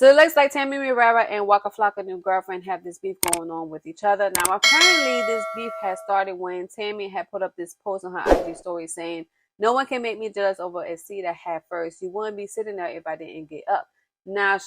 So it looks like Tammy and Waka Flocka new girlfriend have this beef going on with each other. Now apparently this beef has started when Tammy had put up this post on her IG story saying, "No one can make me jealous over a seat I had first. You wouldn't be sitting there if I didn't get up." Now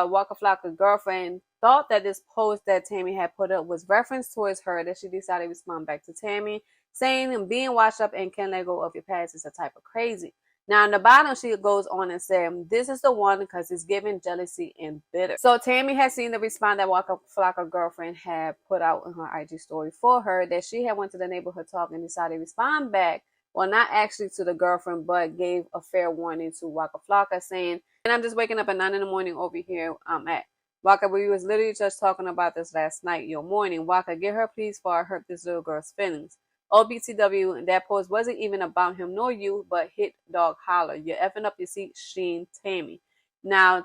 Waka Flocka's girlfriend thought that this post that Tammy had put up was reference towards her, that she decided to respond back to Tammy saying, "Being washed up and can't let go of your past is a type of crazy." Now, in the bottom, she goes on and said, "This is the one because it's giving jealousy and bitter." So, Tammy had seen the response that Waka Flocka girlfriend had put out in her IG story for her, that she had went to the neighborhood talk and decided to respond back. Well, not actually to the girlfriend, but gave a fair warning to Waka Flocka saying, "And I'm just waking up at 9 in the morning over here at Waka, we was literally just talking about this last night, your morning. Waka, get her please before I hurt this little girl's feelings. OBTW, that post wasn't even about him nor you, but hit dog holler. You're effing up your seat, Sheen Tammy." Now,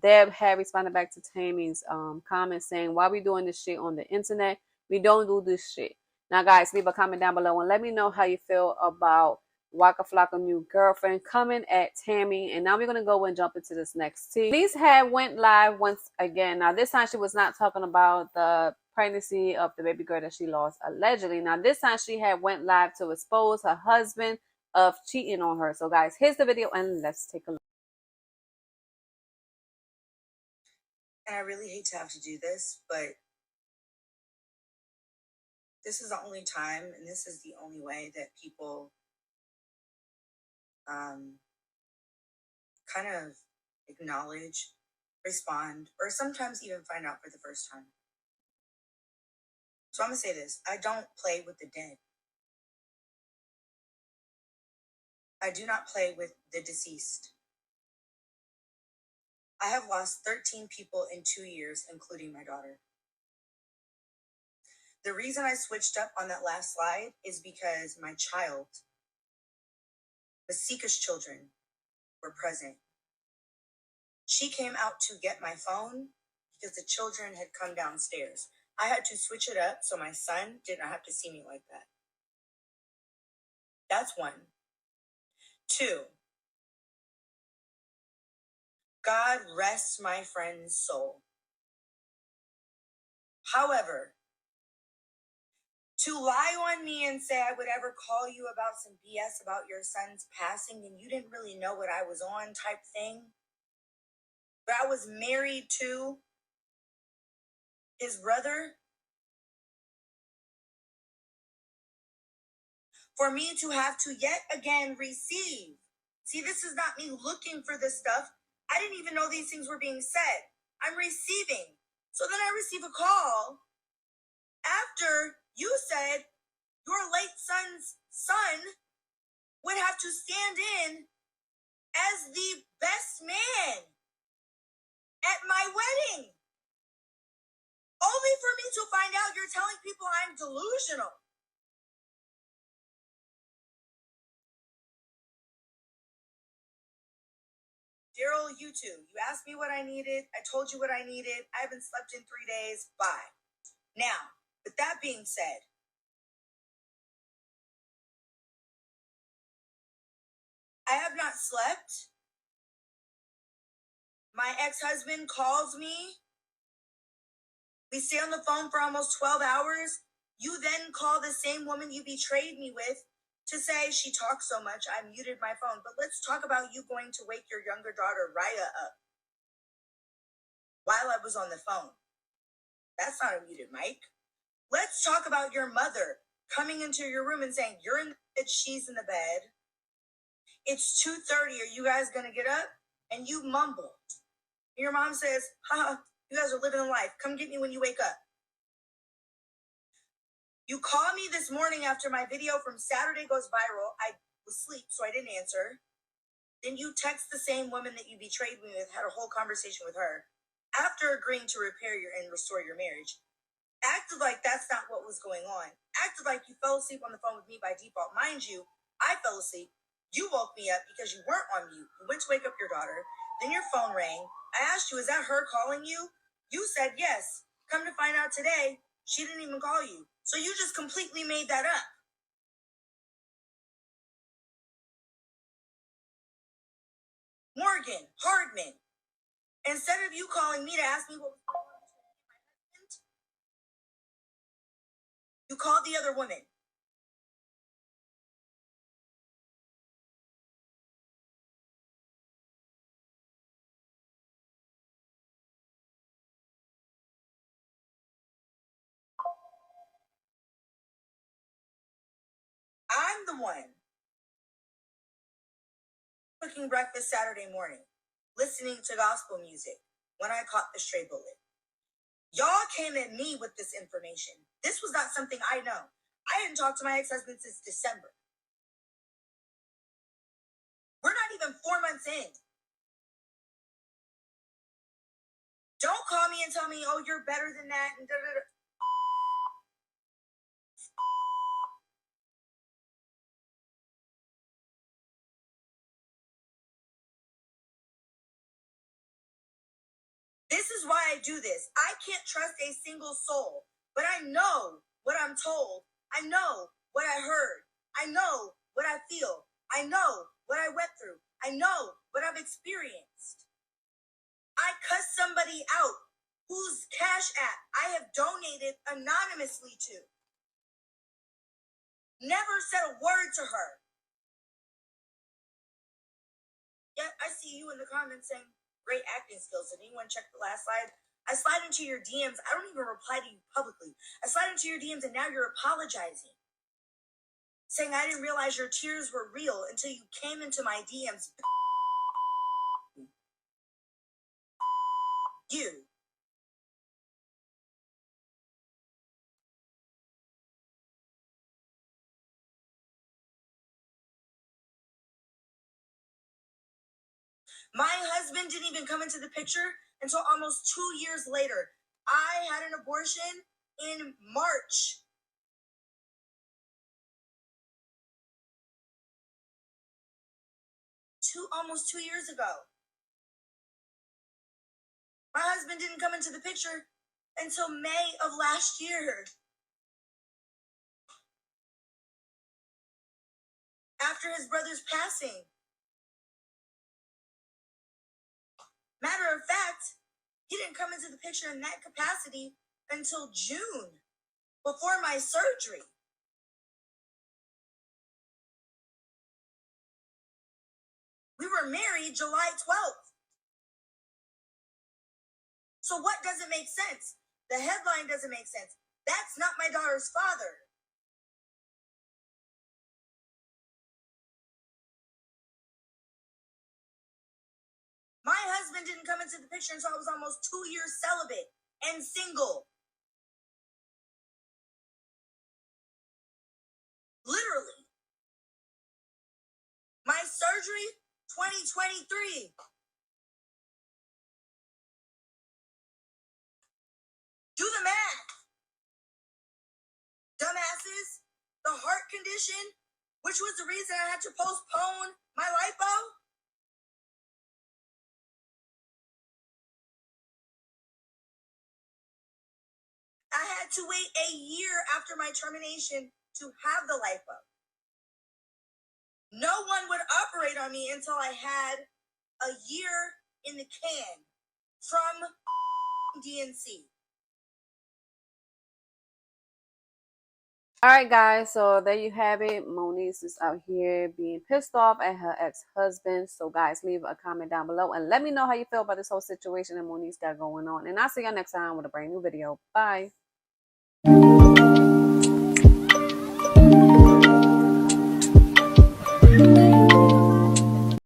Deb had responded back to Tammy's comment saying, "Why we doing this shit on the internet? We don't do this shit." Now, guys, leave a comment down below and let me know how you feel about Waka Flocka new girlfriend coming at Tammy. And now we're gonna go and jump into this next tea. Moniece had went live once again. Now this time she was not talking about the pregnancy of the baby girl that she lost allegedly. Now this time she had went live to expose her husband of cheating on her. So guys, here's the video and let's take a look. And I really hate to have to do this, but this is the only time and this is the only way that people kind of acknowledge, respond, or sometimes even find out for the first time. So I'm going to say this. I don't play with the dead. I do not play with the deceased. I have lost 13 people in 2 years, including my daughter. The reason I switched up on that last slide is because my child, Masika's children, were present. She came out to get my phone because the children had come downstairs. I had to switch it up so my son did not have to see me like that. That's one. 2, God rest my friend's soul. However, to lie on me and say I would ever call you about some BS about your son's passing and you didn't really know what I was on type thing, but I was married to his brother, for me to have to yet again receive. See, this is not me looking for this stuff. I didn't even know these things were being said. I'm receiving. So then I receive a call after you said your late son's son would have to stand in as the best man at my wedding. Only for me to find out you're telling people I'm delusional. Daryl, you too. You asked me what I needed. I told you what I needed. I haven't slept in 3 days. Bye. Now, with that being said, I have not slept. My ex-husband calls me. We stay on the phone for almost 12 hours. You then call the same woman you betrayed me with to say she talks so much, I muted my phone. But let's talk about you going to wake your younger daughter, Raya, up while I was on the phone. That's not a muted mic. Let's talk about your mother coming into your room and saying, you're in the bed, she's in the bed. It's 2:30. Are you guys going to get up? And you mumble. Your mom says, you guys are living life. Come get me when you wake up. You call me this morning after my video from Saturday goes viral. I was asleep, so I didn't answer. Then you text the same woman that you betrayed me with, had a whole conversation with her. After agreeing to repair and restore your marriage, acted like that's not what was going on. Acted like you fell asleep on the phone with me by default. Mind you, I fell asleep. You woke me up because you weren't on mute. You went to wake up your daughter. Then your phone rang. I asked you, is that her calling you? You said yes. Come to find out today, she didn't even call you. So you just completely made that up. Morgan, Hardman, Instead of you calling me to ask me what was going on between me and my husband, you called the other woman. I'm the one cooking breakfast Saturday morning, listening to gospel music when I caught the stray bullet. Y'all came at me with this information. This was not something I know. I hadn't talked to my ex-husband since December. We're not even 4 months in. Don't call me and tell me, oh, you're better than that, and da-da-da. This is why I do this. I can't trust a single soul, but I know what I'm told. I know what I heard. I know what I feel. I know what I went through. I know what I've experienced. I cuss somebody out whose Cash App I have donated anonymously to. Never said a word to her. Yet I see you in the comments saying, great acting skills. Did anyone check the last slide? I slide into your DMs. I don't even reply to you publicly. I slide into your DMs and now you're apologizing. Saying I didn't realize your tears were real until you came into my DMs. You. My husband didn't even come into the picture until almost 2 years later. I had an abortion in March. Almost 2 years ago. My husband didn't come into the picture until May of last year. After his brother's passing. Matter of fact, he didn't come into the picture in that capacity until June, before my surgery. We were married July 12th. So what doesn't make sense? The headline doesn't make sense. That's not my daughter's father. My husband didn't come into the picture until I was almost 2 years celibate and single. Literally. My surgery, 2023. Do the math. Dumbasses. The heart condition, which was the reason I had to postpone my lipo. I had to wait a year after my termination to have the lipo. No one would operate on me until I had a year in the can from DNC. All right, guys, so there you have it. Moniece is out here being pissed off at her ex-husband. So, guys, leave a comment down below and let me know how you feel about this whole situation that Moniece got going on. And I'll see y'all next time with a brand new video. Bye.